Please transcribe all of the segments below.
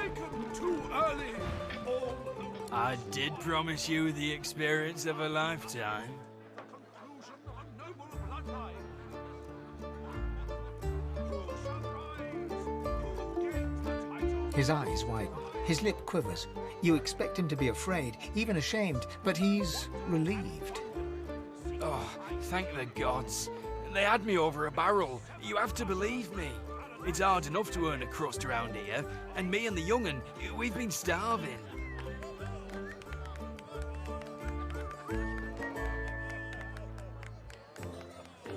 Taken too early. All I did promise you the experience of a lifetime. conclusion of a noble bloodline. Who shall rise? Who gains the title? His eyes widen. His lip quivers. You expect him to be afraid, even ashamed, but he's relieved. Oh, thank the gods. They had me over a barrel. You have to believe me. It's hard enough to earn a crust around here, and me and the young'un, we've been starving.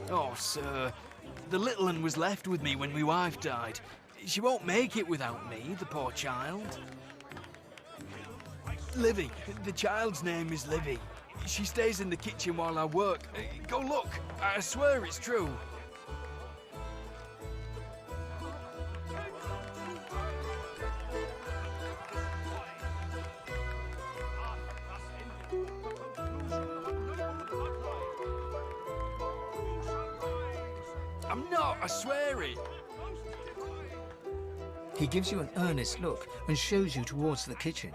Oh, sir, the little un was left with me when my wife died. She won't make it without me, the poor child. Livy, the child's name is Livy. She stays in the kitchen while I work. Go look, I swear it's true. I'm not, I swear it. He gives you an earnest look and shows you towards the kitchen.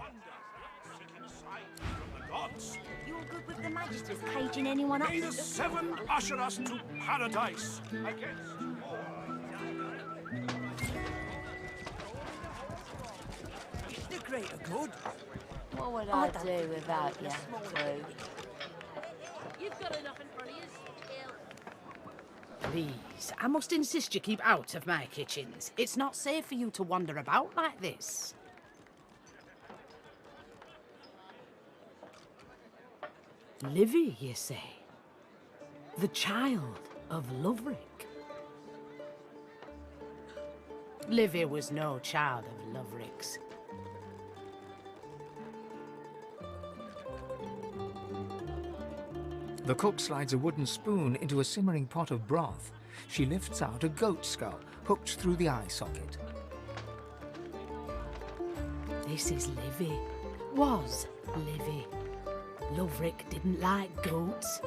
You all good with the Magister's caging anyone up? May the seven usher us to paradise. Against The greater good. What would I do without you, Blue? You've got enough in front of you. Please, I must insist you keep out of my kitchens. It's not safe for you to wander about like this. Livy, you say? The child of Loverick? Livy was no child of Loverick's. The cook slides a wooden spoon into a simmering pot of broth. She lifts out a goat skull, hooked through the eye socket. This is Livy. Was Livy. Loverick didn't like goats.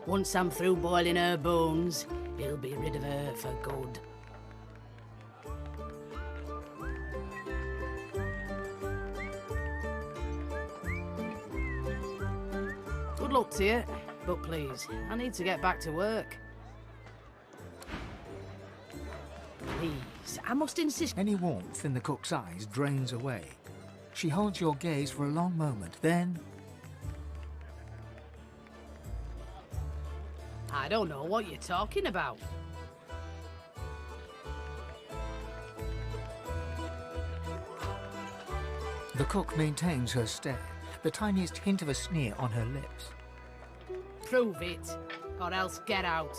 Once I'm through boiling her bones, he'll be rid of her for good. Good luck to you, but please, I need to get back to work. Please, I must insist. Any warmth in the cook's eyes drains away. She holds your gaze for a long moment, then... I don't know what you're talking about. The cook maintains her stare, the tiniest hint of a sneer on her lips. Prove it, or else get out.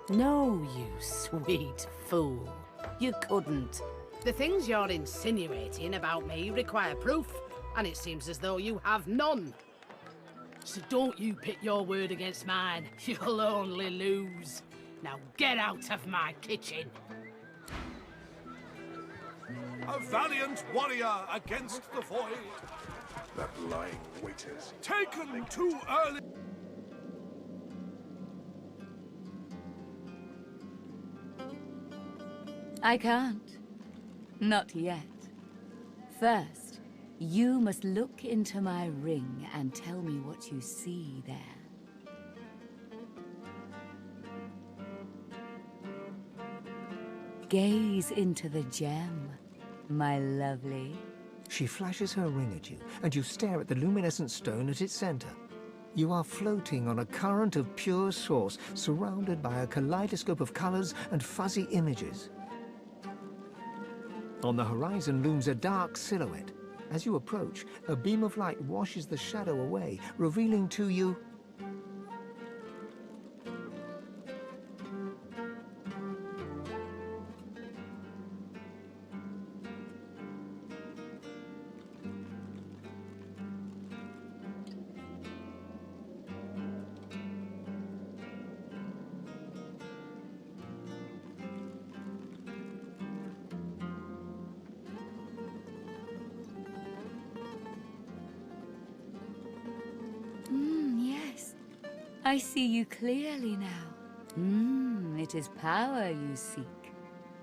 No, you sweet fool. You couldn't. The things you're insinuating about me require proof, and it seems as though you have none. So don't you pit your word against mine. You'll only lose. Now get out of my kitchen. a valiant warrior against the void. That lying waiters. Taken too early. I can't. Not yet. First, you must look into my ring and tell me what you see there. Gaze into the gem, my lovely. She flashes her ring at you, and you stare at the luminescent stone at its center. You are floating on a current of pure source, surrounded by a kaleidoscope of colors and fuzzy images. On the horizon looms a dark silhouette. As you approach, a beam of light washes the shadow away, revealing to you... Yes. I see you clearly now. It is power you seek.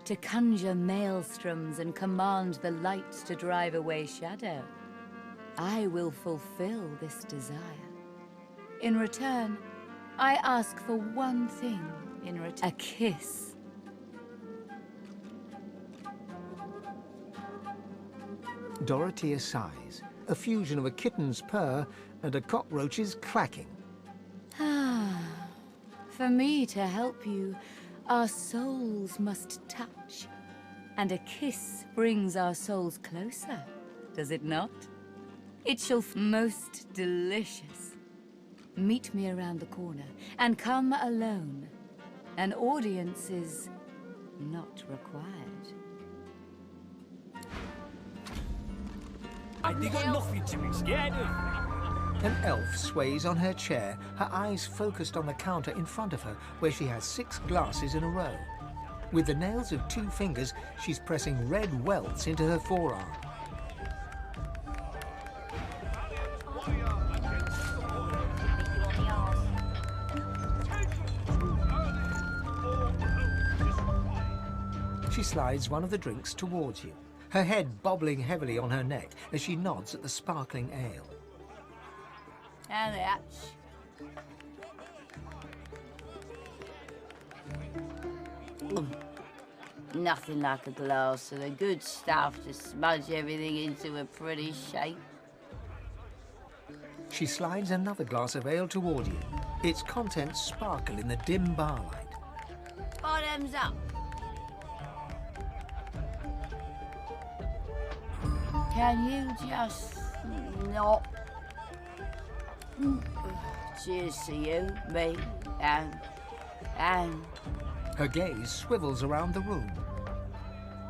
to conjure maelstroms and command the light to drive away shadow. I will fulfill this desire. In return, I ask for one thing in return. A kiss. Dorothea sighs, a fusion of a kitten's purr and a cockroach's clacking. For me to help you, our souls must touch. And a kiss brings our souls closer, does it not? It shall most delicious. Meet me around the corner, and come alone. An audience is not required. I got nothing to be scared of. An elf sways on her chair, her eyes focused on the counter in front of her, where she has 6 glasses in a row. With the nails of 2 fingers, she's pressing red welts into her forearm. She slides one of the drinks towards you, her head bobbling heavily on her neck as she nods at the sparkling ale. And that. Nothing like a glass of the good stuff to smudge everything into a pretty shape. She slides another glass of ale toward you. Its contents sparkle in the dim barlight. Bottoms up. Can you just not? Cheers to you, me, and... Her gaze swivels around the room.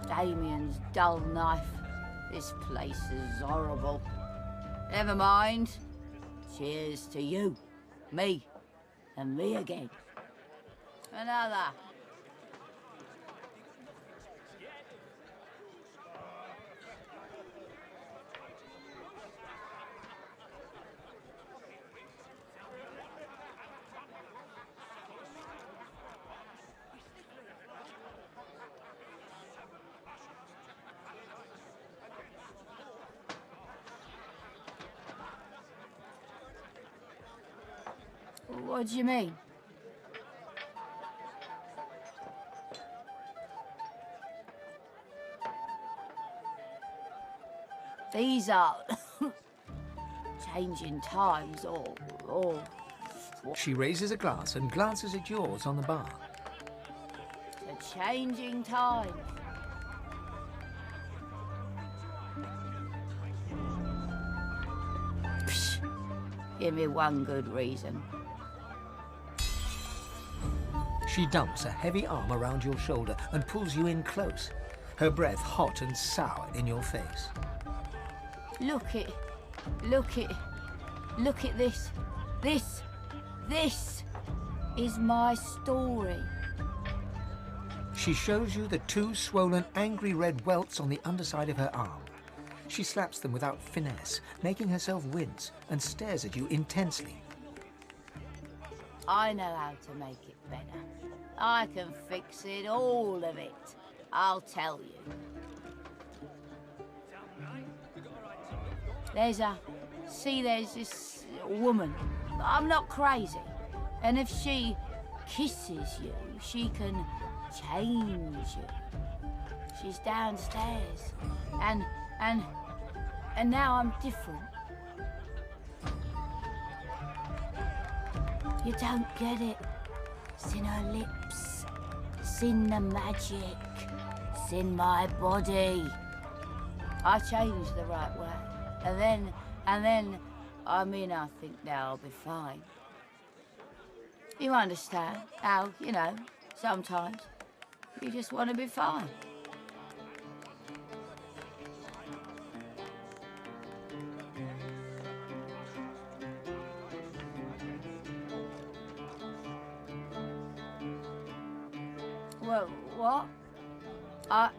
Damien's dull knife. This place is horrible. Never mind. Cheers to you, me, and me again. Another. What do you mean? These are changing times, or... She raises a glass and glances at yours on the bar. The changing times. Psh, give me one good reason. She dumps a heavy arm around your shoulder and pulls you in close, her breath hot and sour in your face. Look at this. This is my story. She shows you the 2 swollen, angry red welts on the underside of her arm. She slaps them without finesse, making herself wince, and stares at you intensely. I know how to make it better. I can fix it, all of it. I'll tell you. There's this woman. I'm not crazy. And if she kisses you, she can change you. She's downstairs. And now I'm different. You don't get it. It's in her lips. It's in the magic. It's in my body. I changed the right way. And then, I think now I'll be fine. You understand how, sometimes you just want to be fine. Well, what? I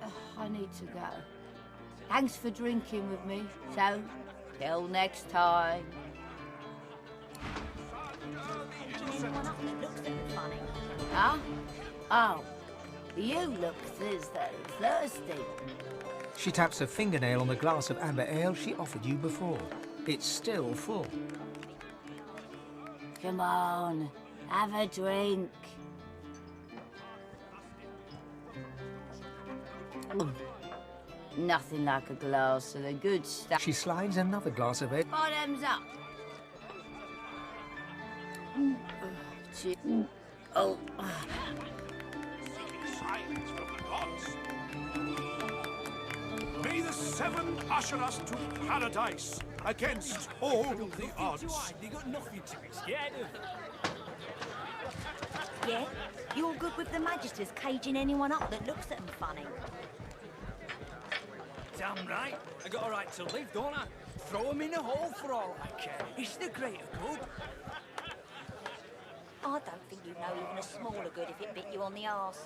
need to go. Thanks for drinking with me. So, till next time. Anyone up that looks a bit funny? Huh? Oh. You look thirsty. She taps her fingernail on the glass of amber ale she offered you before. It's still full. Come on, have a drink. Nothing like a glass of the good stuff. She slides another glass of ale. Bottoms up. Oh. Signs from the gods. May the seven usher us to paradise against all the odds. They got nothing to be scared of. Yeah? You're good with the magisters caging anyone up that looks at them funny. Damn right. I got a right to live, don't I? Throw him in a hole for all I care. It's the greater good. I don't think you know even a smaller good if it bit you on the arse.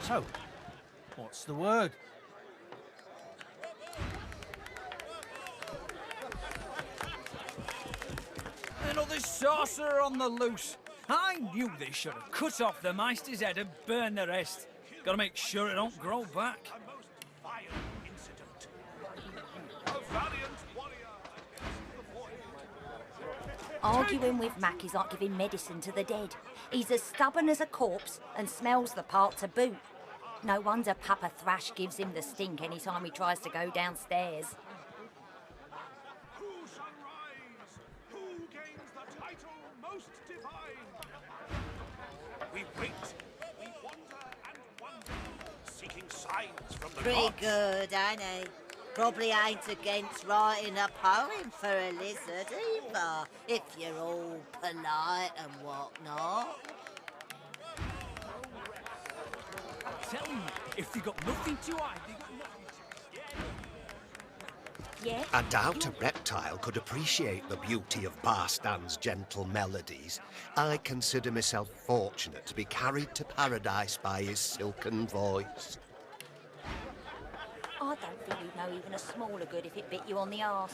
So, what's the word? Another sorcerer on the loose. I knew they should have cut off the Meister's head and burned the rest. Gotta make sure it don't grow back. A most violent incident. A valiant warrior against the void. Arguing with Mac is like giving medicine to the dead. He's as stubborn as a corpse and smells the part to boot. No wonder Papa Thrash gives him the stink any time he tries to go downstairs. Who shall rise? Who gains the title most divine? We wait, we wander and wonder, seeking signs from the Pretty gods. good, ain't he? Probably ain't against writing a poem for a lizard either, if you're all polite and whatnot. Tell me, if they got nothing to hide, they got nothing to be scared of. Yeah? I doubt a reptile could appreciate the beauty of Barstan's gentle melodies. I consider myself fortunate to be carried to paradise by his silken voice. I don't think you'd know even a smaller good if it bit you on the arse.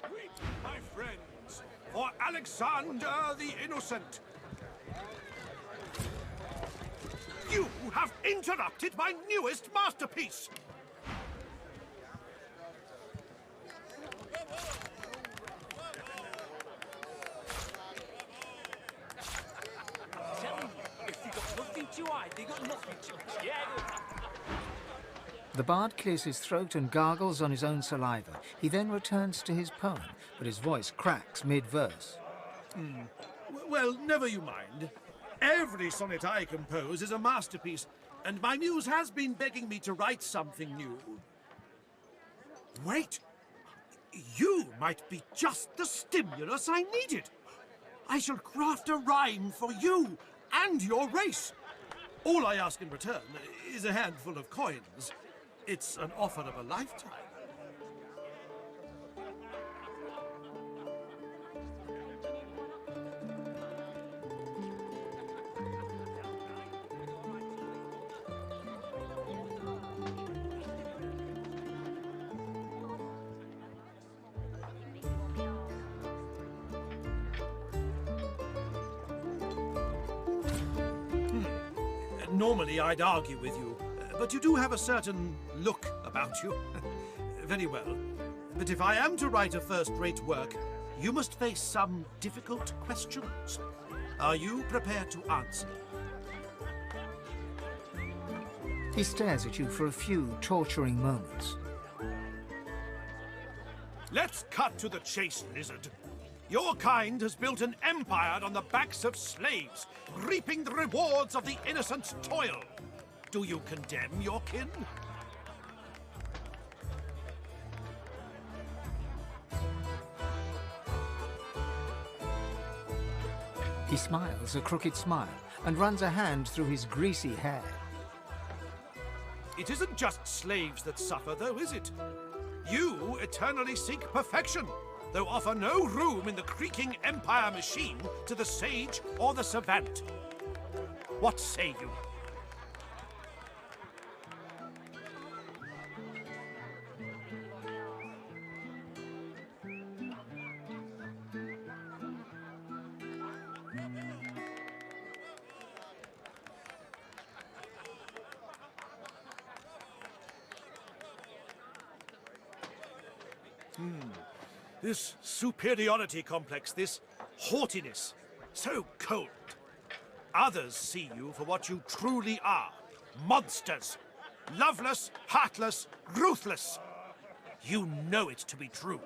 Weep, my friends, for Alexander the Innocent. You have interrupted my newest masterpiece. Tell me, if they got nothing to hide, they got nothing to be scared of. The bard clears his throat and gargles on his own saliva. He then returns to his poem, but his voice cracks mid-verse. Well, never you mind. Every sonnet I compose is a masterpiece, and my muse has been begging me to write something new. Wait! You might be just the stimulus I needed. I shall craft a rhyme for you and your race. All I ask in return is a handful of coins. It's an offer of a lifetime. Normally I'd argue with you, but you do have a certain look about you. Very well. But if I am to write a first-rate work, you must face some difficult questions. Are you prepared to answer? He stares at you for a few torturing moments. Let's cut to the chase, lizard. Your kind has built an empire on the backs of slaves, reaping the rewards of the innocent's toil. Do you condemn your kin? He smiles a crooked smile and runs a hand through his greasy hair. It isn't just slaves that suffer, though, is it? You eternally seek perfection, though offer no room in the creaking empire machine to the sage or the savant. What say you? This superiority complex, this haughtiness, so cold. Others see you for what you truly are. Monsters. Loveless, heartless, ruthless. You know it to be true.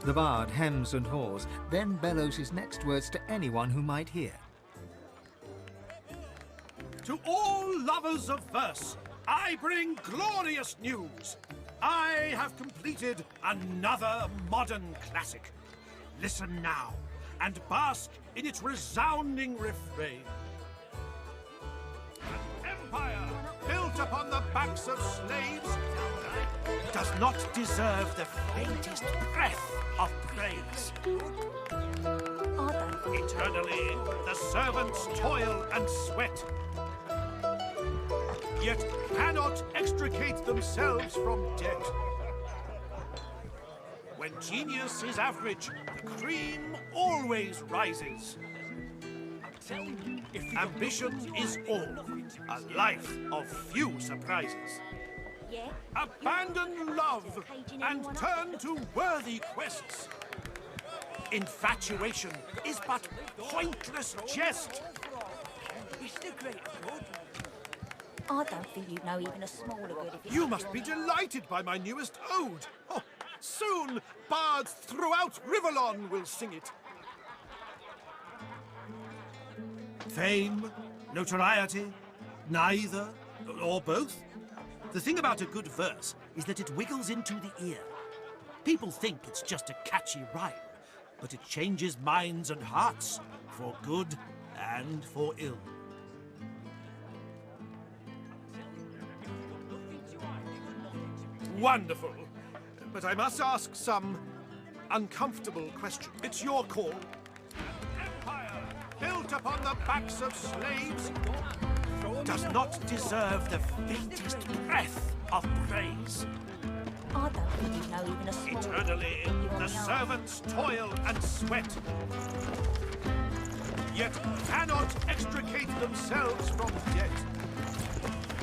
The bard hems and haws, then bellows his next words to anyone who might hear. To all lovers of verse, I bring glorious news. I have completed another modern classic. Listen now, and bask in its resounding refrain. An empire built upon the backs of slaves does not deserve the faintest breath of praise. Eternally, the servants toil and sweat, yet cannot extricate themselves from debt. When genius is average, the cream always rises. Ambition is all, a life of few surprises. Yeah? Abandon love and turn to worthy quests. Infatuation is but pointless jest. I don't think you know even a smaller good if it's You must be delighted by my newest ode. Oh, soon, bards throughout Rivellon will sing it. Fame, notoriety, neither, or both. The thing about a good verse is that it wiggles into the ear. People think it's just a catchy rhyme, but it changes minds and hearts for good and for ill. Wonderful. But I must ask some uncomfortable question. It's your call. An empire built upon the backs of slaves does not deserve the faintest breath of praise. I don't think you know even a smaller Eternally, the servants toil and sweat, yet cannot extricate themselves from debt.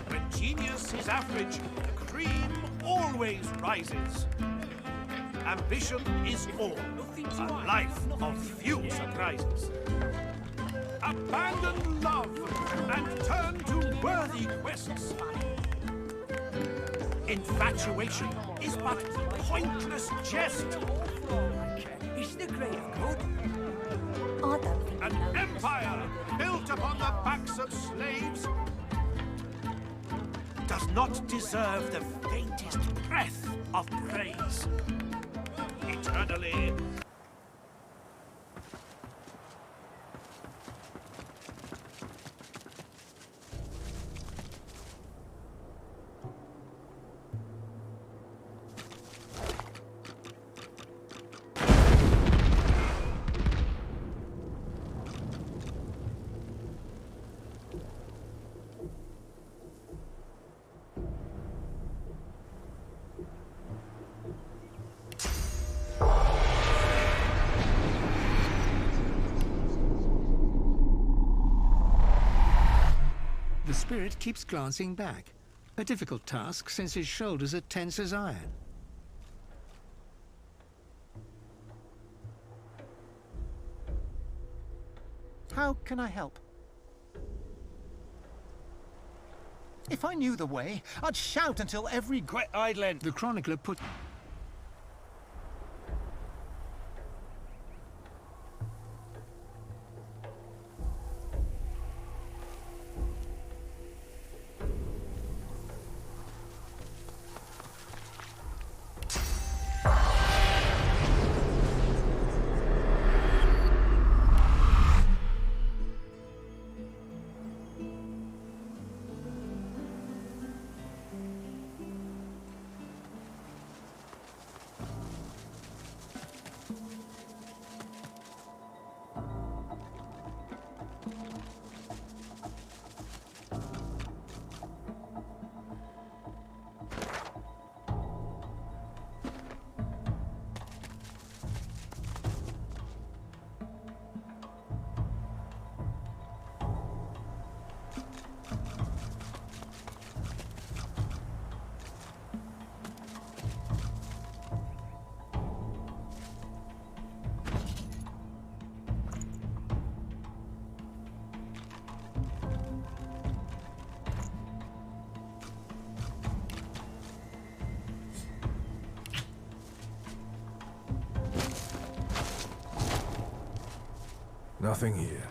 When genius is average, the cream always rises. Ambition is all, a life of few surprises. Abandon love and turn to worthy quests. Infatuation is but pointless jest. Is the great good? I don't think An you know empire built upon the backs of slaves does not deserve the faintest breath of praise. Eternally. The spirit keeps glancing back. A difficult task since his shoulders are tense as iron. How can I help? If I knew the way, I'd shout until every Quit idling. The chronicler put... Nothing here.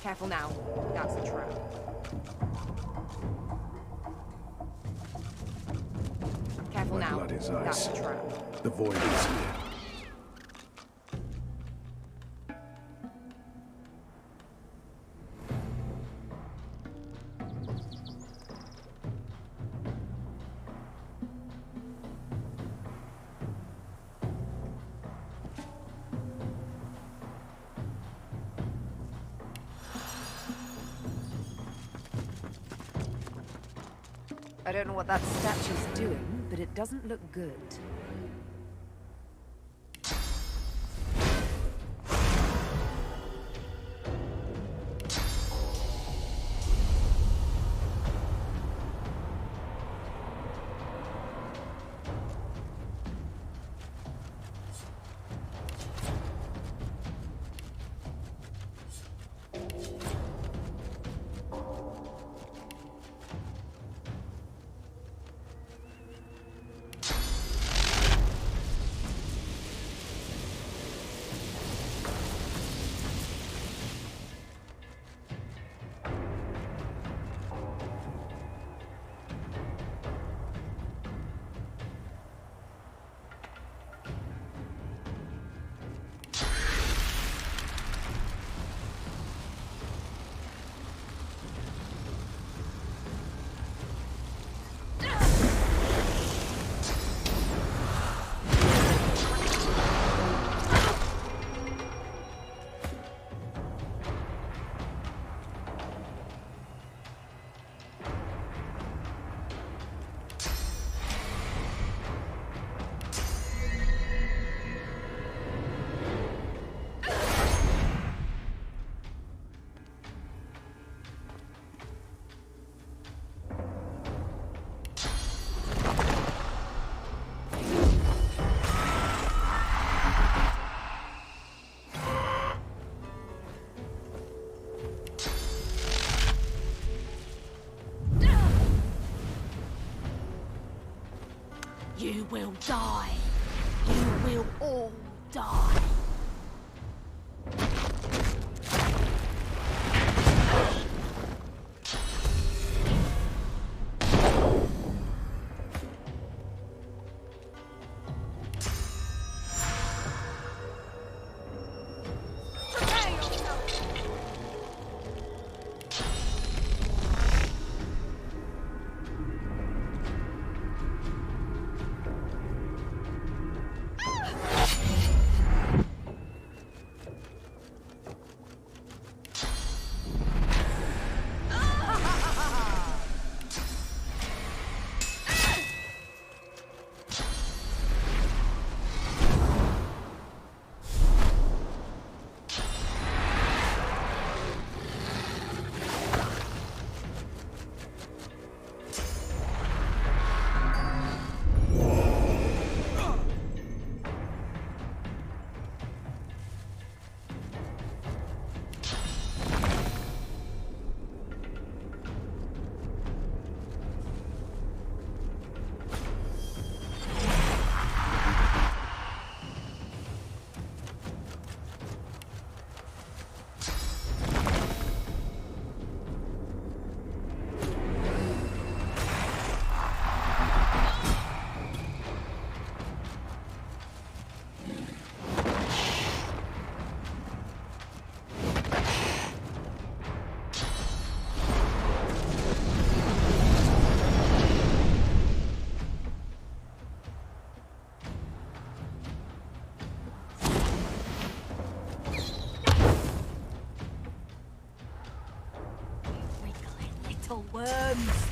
Careful now. That's a trap. Careful My now. blood is That's ice. a trap. The void is here. I don't know what that statue's doing, but it doesn't look good. You will die. You will all die. Little worms.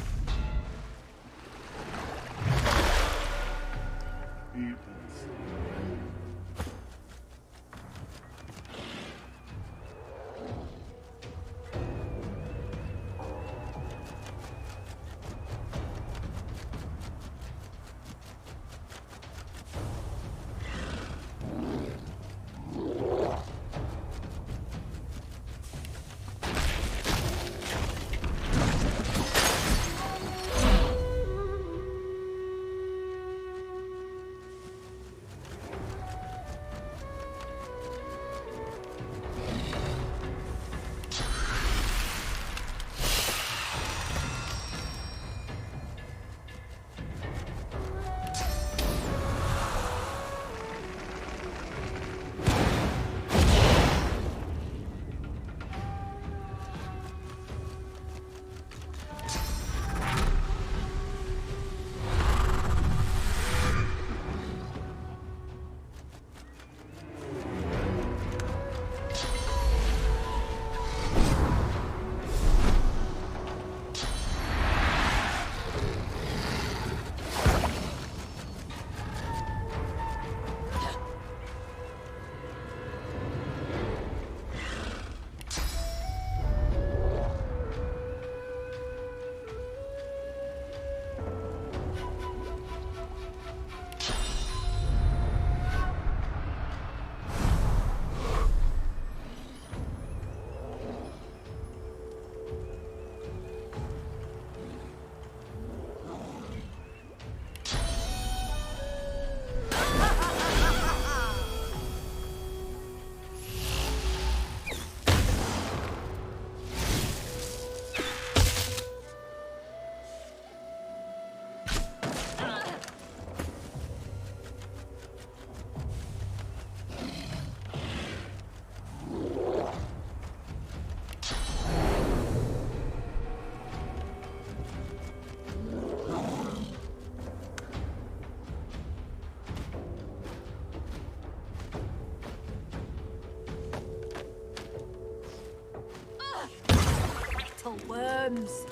Little worms.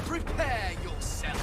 Prepare yourself.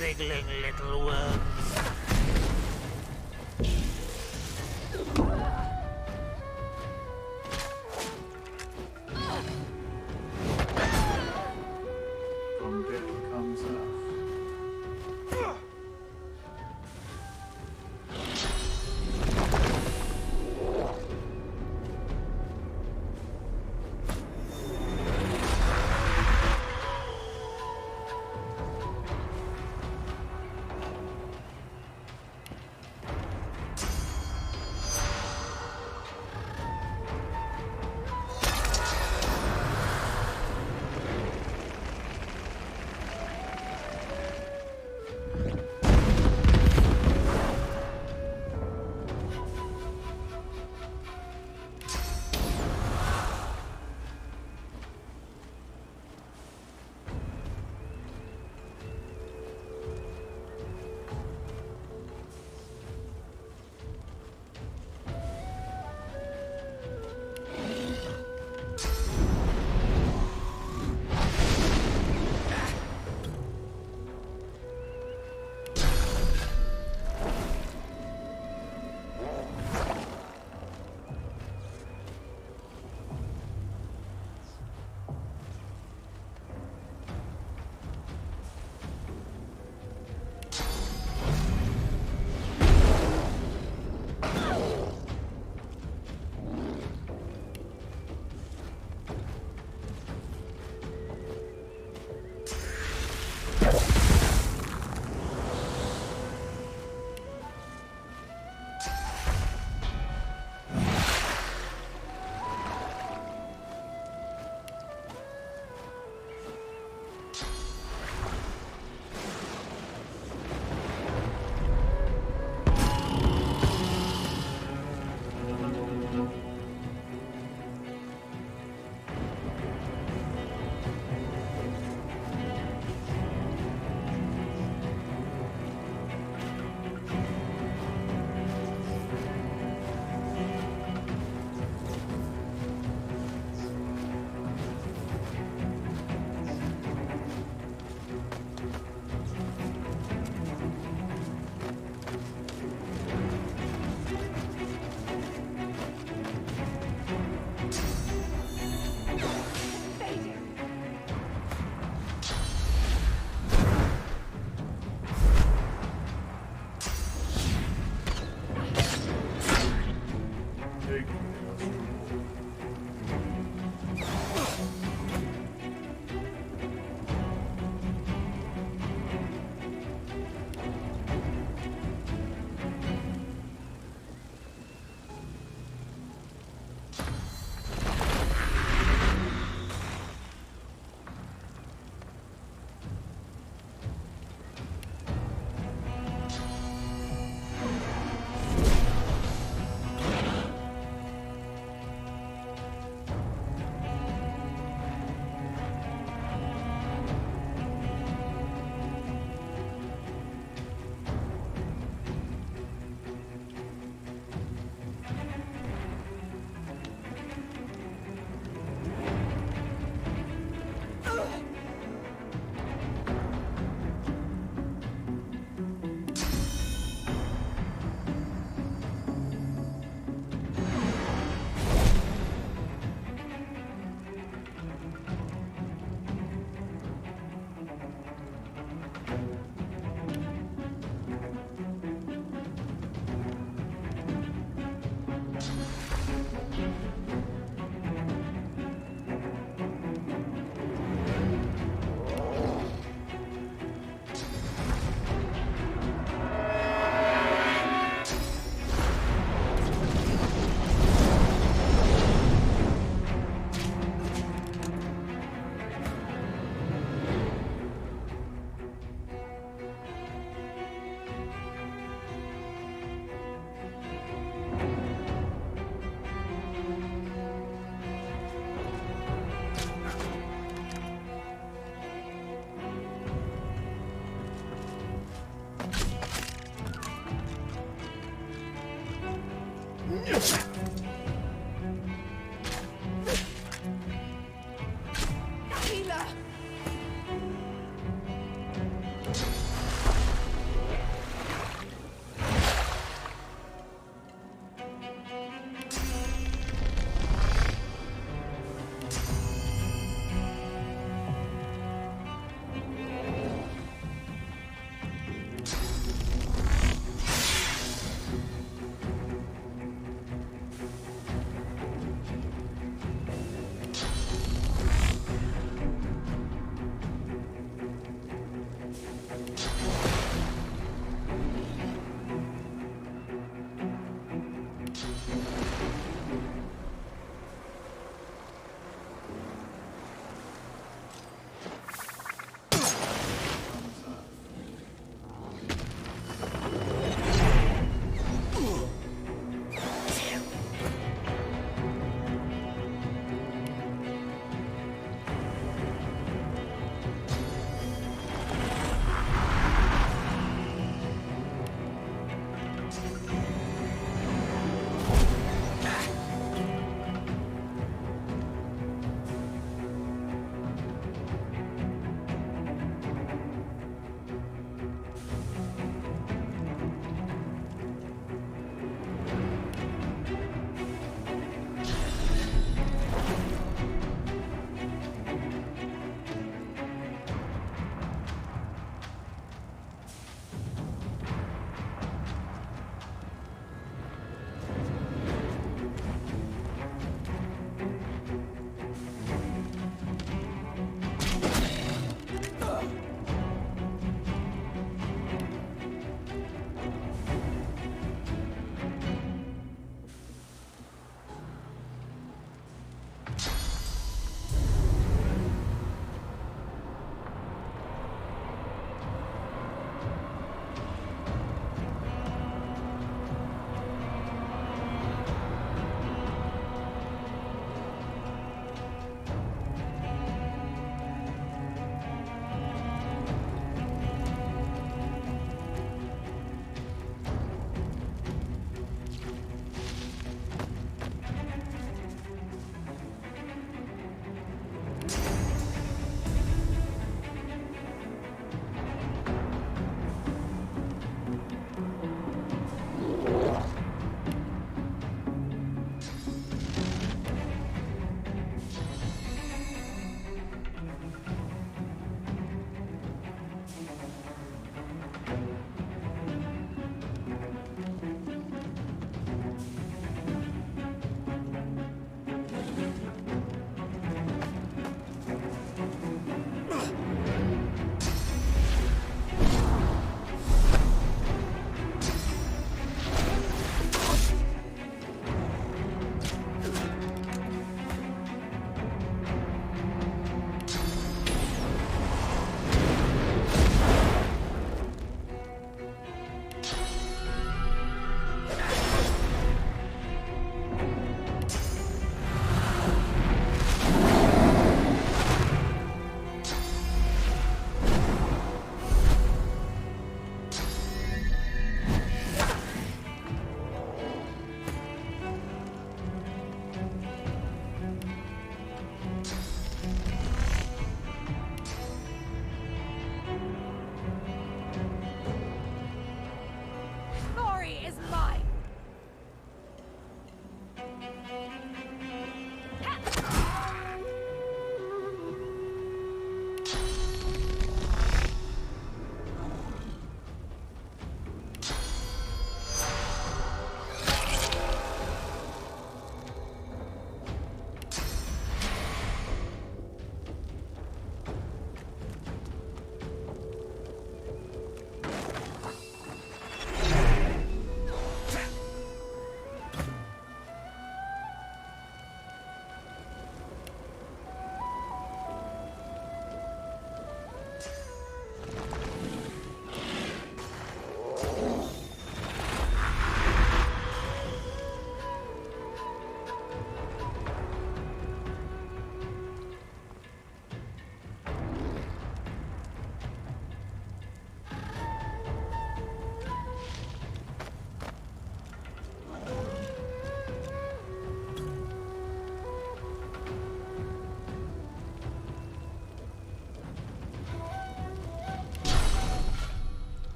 Wriggling little worms. From death comes life. Healer!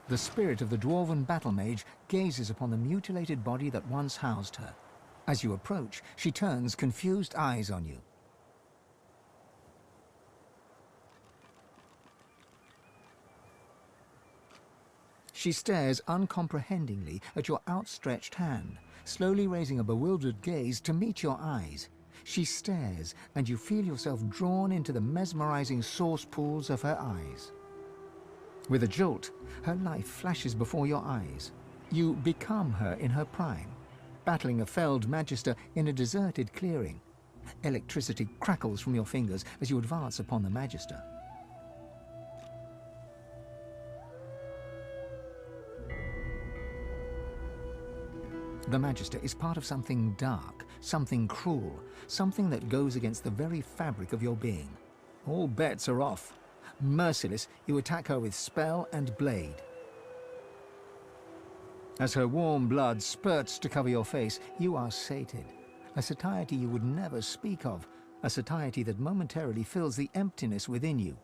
The spirit of the dwarven battle mage gazes upon the mutilated body that once housed her. As you approach, she turns confused eyes on you. She stares uncomprehendingly at your outstretched hand, slowly raising a bewildered gaze to meet your eyes. She stares, and you feel yourself drawn into the mesmerizing source pools of her eyes. With a jolt, her life flashes before your eyes. You become her in her prime, battling a felled magister in a deserted clearing. Electricity crackles from your fingers as you advance upon the magister. The Magister is part of something dark, something cruel, something that goes against the very fabric of your being. All bets are off. Merciless, you attack her with spell and blade. As her warm blood spurts to cover your face, you are sated. A satiety you would never speak of, a satiety that momentarily fills the emptiness within you.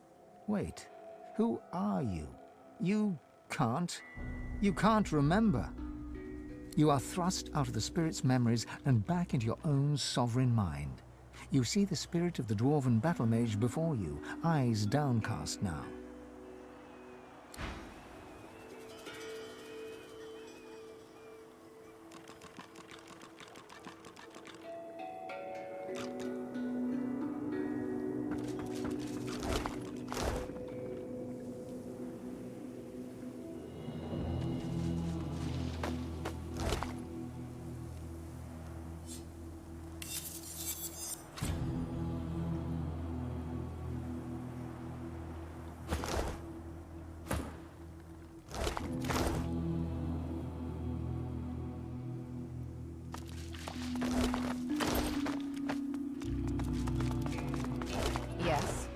Wait, who are you? You can't remember. You are thrust out of the spirit's memories and back into your own sovereign mind. You see the spirit of the dwarven battle mage before you, eyes downcast now. Yes.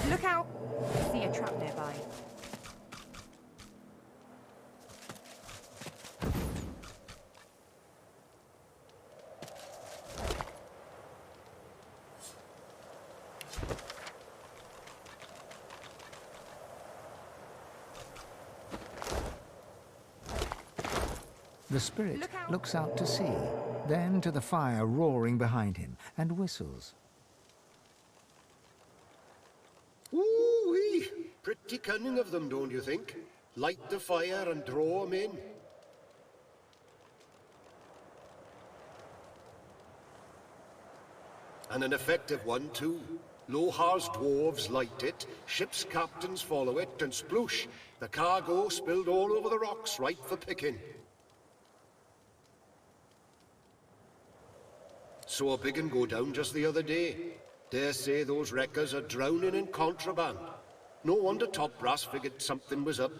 Look out! I see a trap nearby. The spirit looks out to sea, then to the fire roaring behind him, and whistles. Ooh-wee! Pretty cunning of them, don't you think? Light the fire and draw 'em in. And an effective one, too. Lohar's dwarves light it, ship's captains follow it, and sploosh! The cargo spilled all over the rocks, ripe for picking. Saw a big un go down just the other day. Dare say those wreckers are drowning in contraband. No wonder Top Brass figured something was up.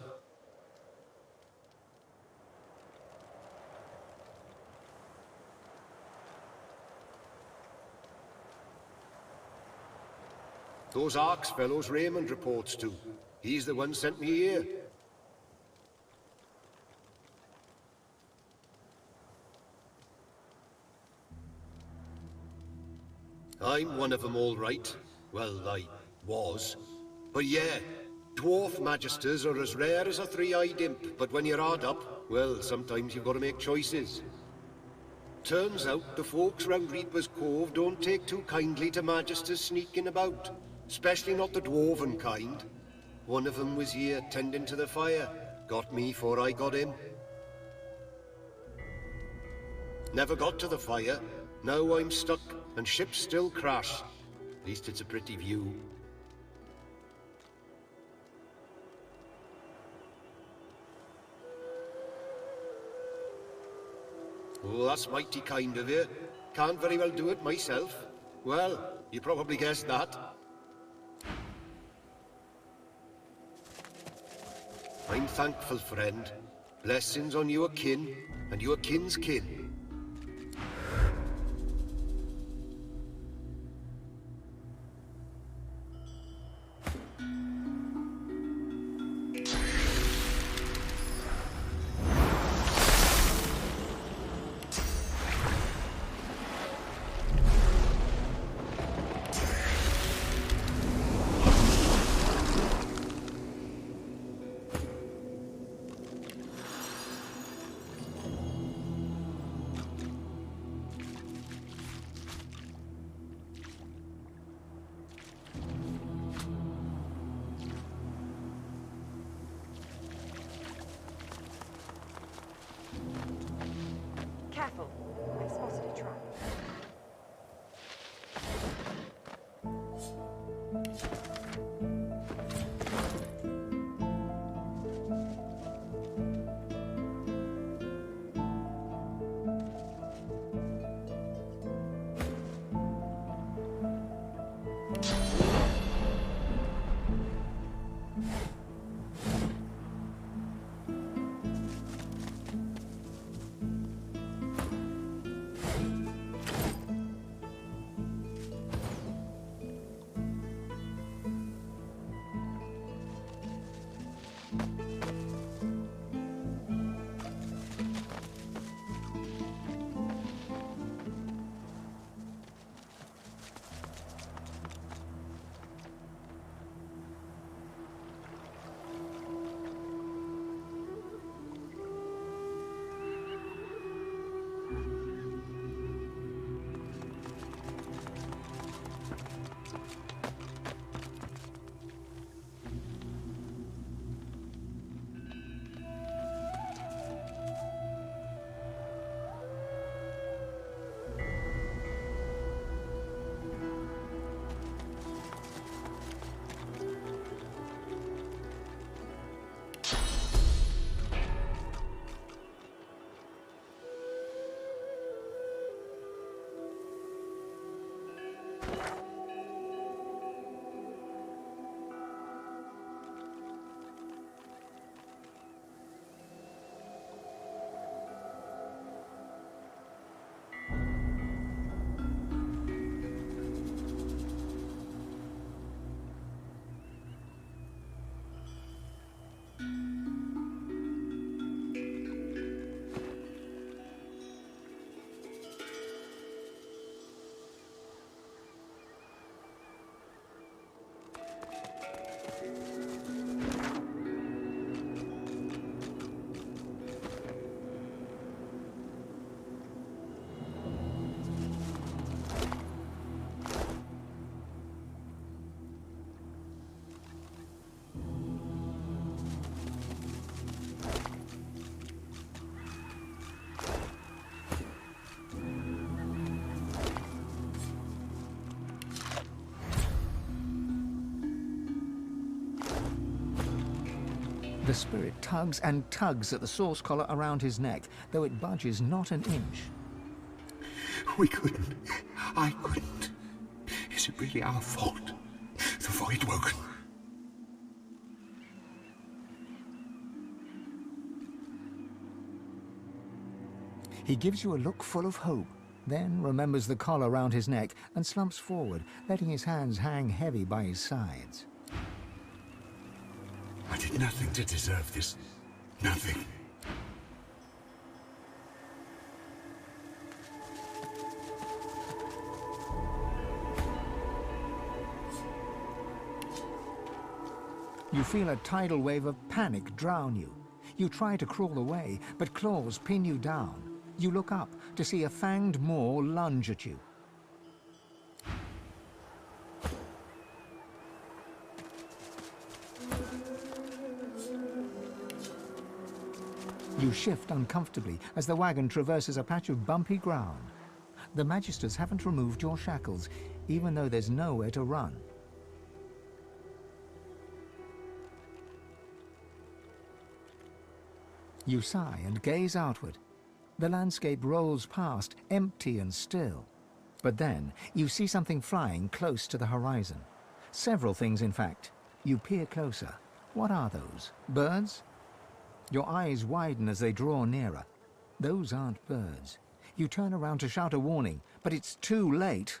Those Arks fellows Raymond reports to. He's the one sent me here. I'm one of them, all right. Well, I was. But yeah, dwarf magisters are as rare as a three-eyed imp, but when you're hard up, well, sometimes you've got to make choices. Turns out the folks round Reaper's Cove don't take too kindly to magisters sneaking about. Especially not the dwarven kind. One of them was here tending to the fire. Got me before I got him. Never got to the fire. Now I'm stuck, and ships still crash. At least it's a pretty view. Oh, that's mighty kind of you. Can't very well do it myself. Well, you probably guessed that. I'm thankful, friend. Blessings on your kin, and your kin's kin. Careful. I spotted a trap. The spirit tugs and tugs at the source collar around his neck, though it budges not an inch. We couldn't. I couldn't. Is it really our fault? The void woken. He gives you a look full of hope, then remembers the collar round his neck and slumps forward, letting his hands hang heavy by his sides. I did nothing to deserve this. Nothing. You feel a tidal wave of panic drown you. You try to crawl away, but claws pin you down. You look up to see a fanged maw lunge at you. You shift uncomfortably as the wagon traverses a patch of bumpy ground. The Magisters haven't removed your shackles, even though there's nowhere to run. You sigh and gaze outward. The landscape rolls past, empty and still. But then you see something flying close to the horizon. Several things, in fact. You peer closer. What are those? Birds? Your eyes widen as they draw nearer. Those aren't birds. You turn around to shout a warning, but it's too late.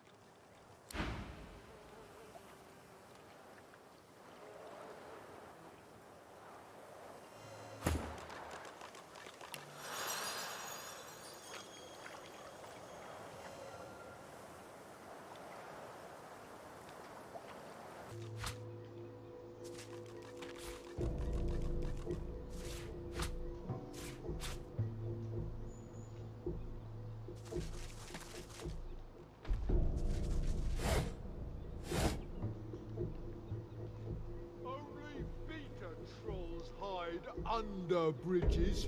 Under bridges.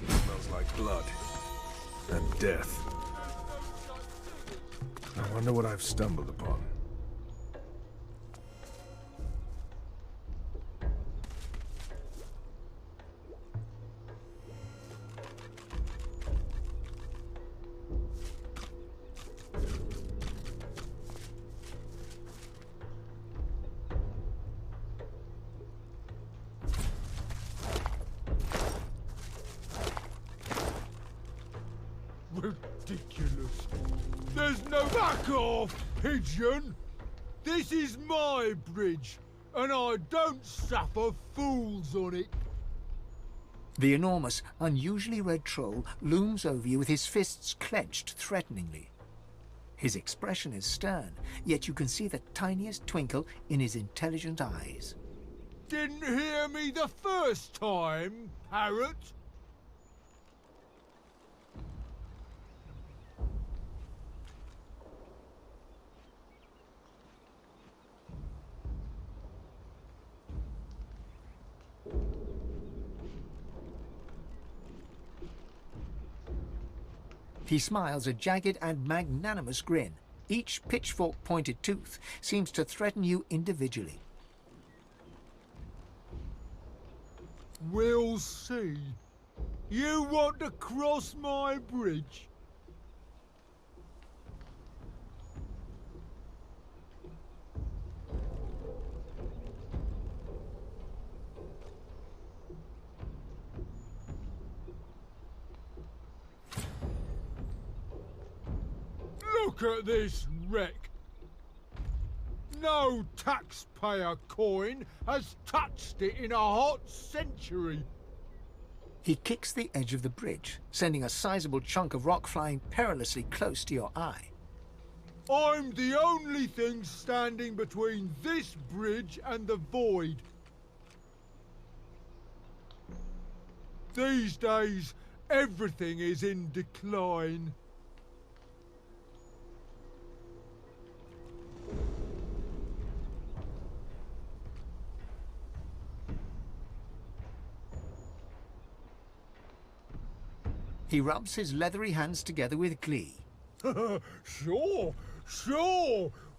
Smells like blood and death. I wonder what I've stumbled upon. Ridiculous. There's no back off, pigeon. This is my bridge, and I don't suffer fools on it. The enormous, unusually red troll looms over you with his fists clenched threateningly. His expression is stern, yet you can see the tiniest twinkle in his intelligent eyes. Didn't hear me the first time, parrot? He smiles a jagged and magnanimous grin. Each pitchfork-pointed tooth seems to threaten you individually. We'll see. You want to cross my bridge? Look at this wreck. No taxpayer coin has touched it in a hot century. He kicks the edge of the bridge, sending a sizable chunk of rock flying perilously close to your eye. I'm the only thing standing between this bridge and the void. These days, everything is in decline. He rubs his leathery hands together with glee. Sure.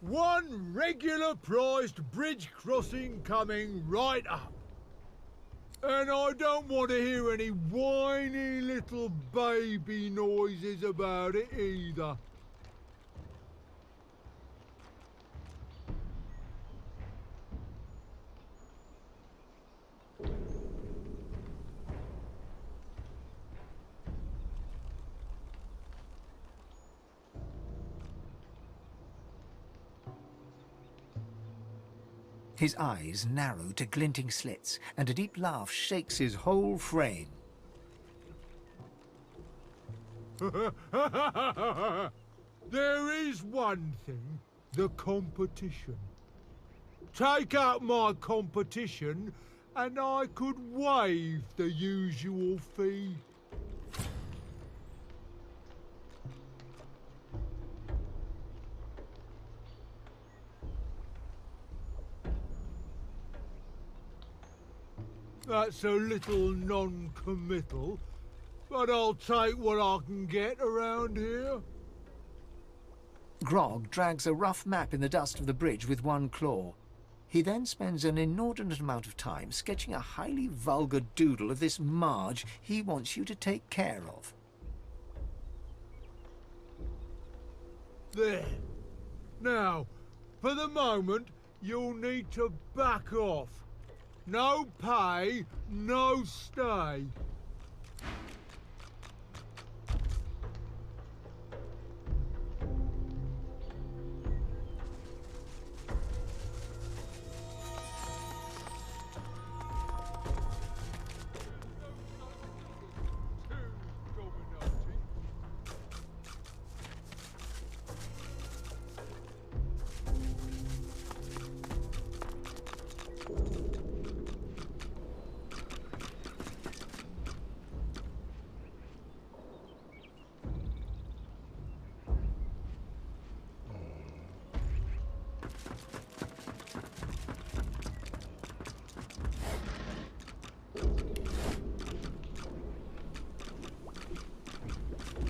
One regular priced bridge crossing coming right up. And I don't want to hear any whiny little baby noises about it either. His eyes narrow to glinting slits, and a deep laugh shakes his whole frame. There is one thing, the competition. Take out my competition, and I could waive the usual fee. That's a little non-committal, but I'll take what I can get around here. Grog drags a rough map in the dust of the bridge with one claw. He then spends an inordinate amount of time sketching a highly vulgar doodle of this Marge he wants you to take care of. There. Now, for the moment, you'll need to back off. No pay, no stay.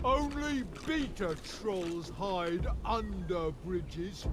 Only beta trolls hide under bridges.